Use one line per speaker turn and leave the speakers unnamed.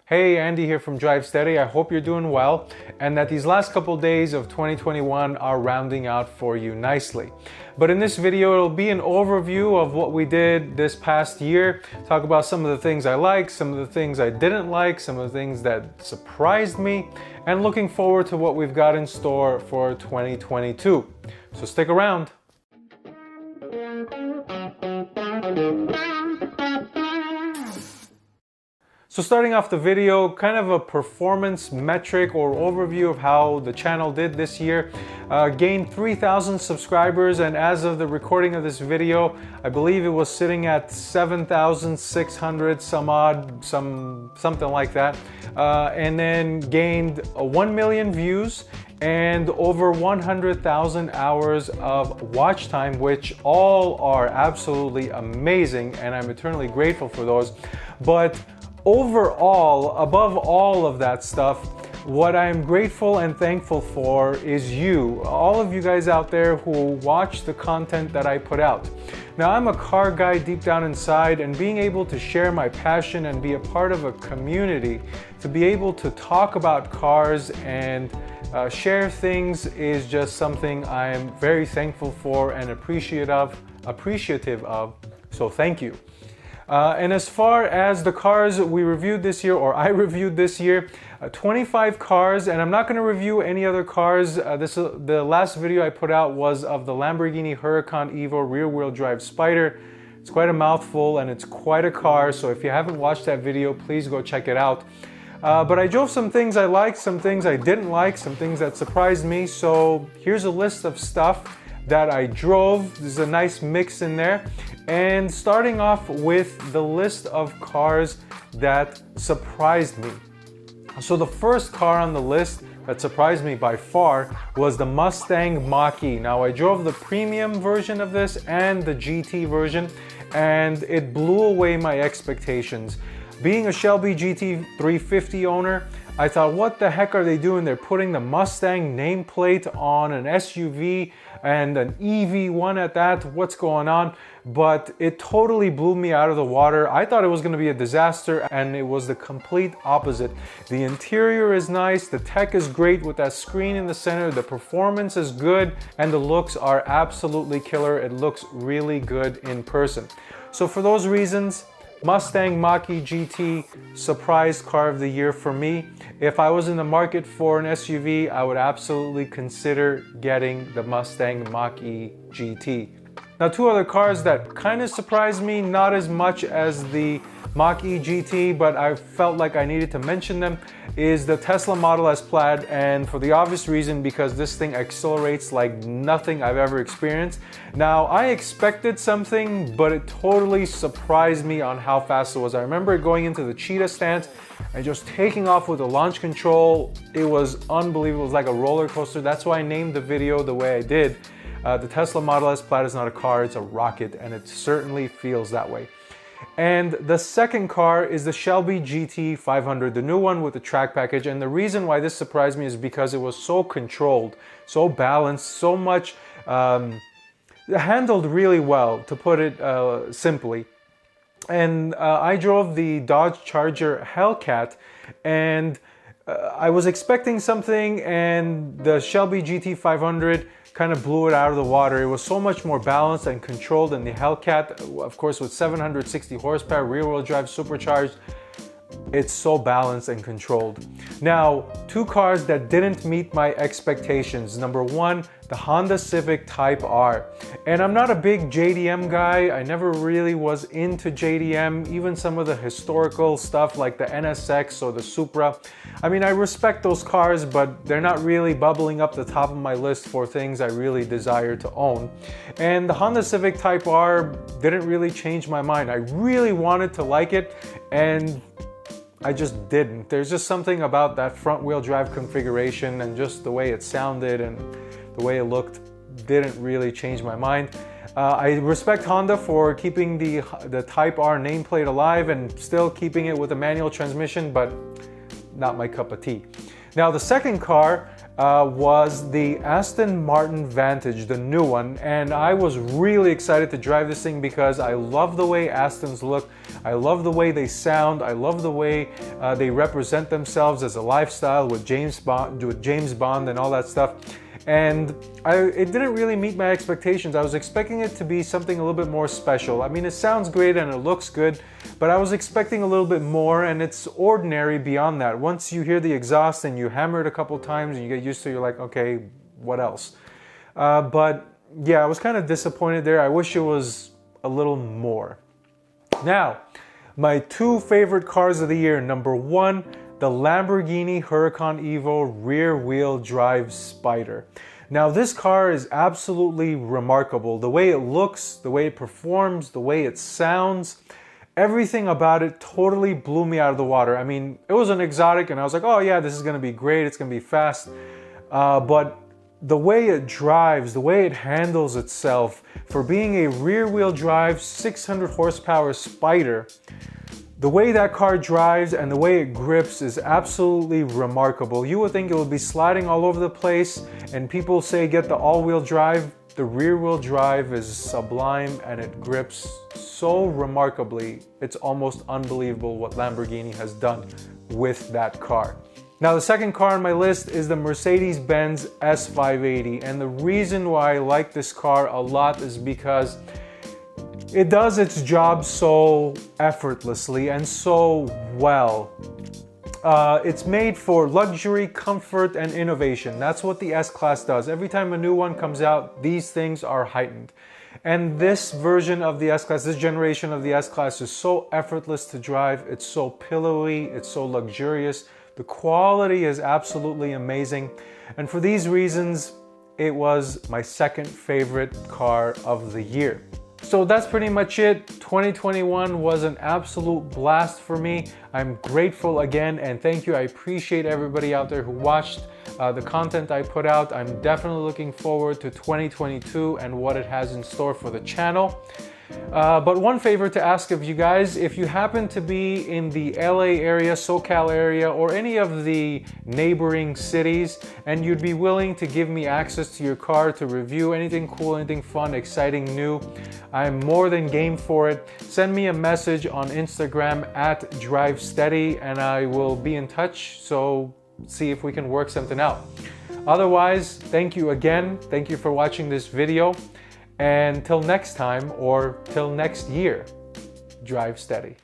Hey, Andy here from Drive Steady. I hope you're doing well and that these last couple days of 2021 are rounding out for you nicely. But in this video, it'll be an overview of what we did this past year, talk about some of the things I liked, some of the things I didn't like, some of the things that surprised me, and looking forward to what we've got in store for 2022. So stick around. So starting off the video, kind of a performance metric or overview of how the channel did this year. Gained 3,000 subscribers, and as of the recording of this video, I believe it was sitting at 7,600 some odd, something like that. And then gained 1 million views and over 100,000 hours of watch time, which all are absolutely amazing, and I'm eternally grateful for those. But overall, above all of that stuff, what I'm grateful and thankful for is you, all of you guys out there who watch the content that I put out. Now, I'm a car guy deep down inside, and being able to share my passion and be a part of a community, to be able to talk about cars and share things is just something I'm very thankful for and appreciative of. So thank you. And as far as the cars we reviewed this year, or I reviewed this year, 25 cars, and I'm not going to review any other cars. The last video I put out was of the Lamborghini Huracan Evo rear-wheel drive Spider. It's quite a mouthful and it's quite a car, so if you haven't watched that video, please go check it out. But I drove some things I liked, some things I didn't like, some things that surprised me, so here's a list of stuff that I drove. There's a nice mix in there. And starting off with the list of cars that surprised me. So the first car on the list that surprised me by far was the Mustang Mach-E. Now, I drove the premium version of this and the GT version, and it blew away my expectations. Being a Shelby GT 350 owner, I thought, what the heck are they doing? They're putting the Mustang nameplate on an SUV and an EV1 at that. What's going on? But it totally blew me out of the water. I thought it was going to be a disaster, and it was the complete opposite. The interior is nice, the tech is great with that screen in the center, the performance is good, and the looks are absolutely killer. It looks really good in person. So for those reasons, Mustang Mach-E GT, surprise car of the year for me. If I was in the market for an SUV, I would absolutely consider getting the Mustang Mach-E GT. Now, two other cars that kind of surprised me, not as much as the Mach-E GT, but I felt like I needed to mention them, is the Tesla Model S Plaid, and for the obvious reason, because this thing accelerates like nothing I've ever experienced. Now, I expected something, but it totally surprised me on how fast it was. I remember it going into the cheetah stance and just taking off with the launch control. It was unbelievable. It was like a roller coaster. That's why I named the video the way I did. The Tesla Model S Plaid is not a car, it's a rocket, and it certainly feels that way. And the second car is the Shelby GT 500, the new one with the track package. And the reason why this surprised me is because it was so controlled, so balanced, so much handled really well, to put it simply. And I drove the Dodge Charger Hellcat, and I was expecting something, and the Shelby GT 500 kind of blew it out of the water. It was so much more balanced and controlled than the Hellcat, of course, with 760 horsepower, rear-wheel drive, supercharged. It's so balanced and controlled. Now, two cars that didn't meet my expectations. Number one, the Honda Civic Type R. And I'm not a big JDM guy. I never really was into JDM, even some of the historical stuff like the NSX or the Supra. I mean, I respect those cars, but they're not really bubbling up the top of my list for things I really desire to own. And the Honda Civic Type R didn't really change my mind. I really wanted to like it, and I just didn't. There's just something about that front wheel drive configuration and just the way it sounded and the way it looked didn't really change my mind. I respect Honda for keeping the Type R nameplate alive and still keeping it with a manual transmission, but not my cup of tea. Now, the second car was the Aston Martin Vantage, the new one, and I was really excited to drive this thing because I love the way Astons look, I love the way they sound, I love the way they represent themselves as a lifestyle with James Bond and all that stuff. And it didn't really meet my expectations. I was expecting it to be something a little bit more special. I mean, it sounds great and it looks good, but I was expecting a little bit more, and it's ordinary beyond that. Once you hear the exhaust and you hammer it a couple times and you get used to it, you're like, okay, what else? But yeah, I was kind of disappointed there. I wish it was a little more. Now, my two favorite cars of the year. Number one, the Lamborghini Huracan Evo rear-wheel drive Spider. Now this car is absolutely remarkable. The way it looks, the way it performs, the way it sounds, everything about it totally blew me out of the water. I mean, it was an exotic and I was like, oh yeah, this is gonna be great, it's gonna be fast. But the way it drives, the way it handles itself, for being a rear-wheel drive 600 horsepower Spider, the way that car drives and the way it grips is absolutely remarkable. You would think it would be sliding all over the place, and people say get the all-wheel drive. The rear-wheel drive is sublime and it grips so remarkably. It's almost unbelievable what Lamborghini has done with that car. Now the second car on my list is the Mercedes-Benz S580, and the reason why I like this car a lot is because it does its job so effortlessly and so well. It's made for luxury, comfort, and innovation. That's what the S-Class does. Every time a new one comes out, these things are heightened. And this version of the S-Class, this generation of the S-Class is so effortless to drive. It's so pillowy, it's so luxurious. The quality is absolutely amazing. And for these reasons, it was my second favorite car of the year. So that's pretty much it. 2021 was an absolute blast for me. I'm grateful again, and thank you. I appreciate everybody out there who watched the content I put out. I'm definitely looking forward to 2022 and what it has in store for the channel. But one favor to ask of you guys, if you happen to be in the LA area, SoCal area, or any of the neighboring cities, and you'd be willing to give me access to your car to review anything cool, anything fun, exciting, new, I'm more than game for it. Send me a message on Instagram at DriveSteady and I will be in touch, so see if we can work something out. Otherwise, thank you again. Thank you for watching this video. And till next time, or till next year, drive steady.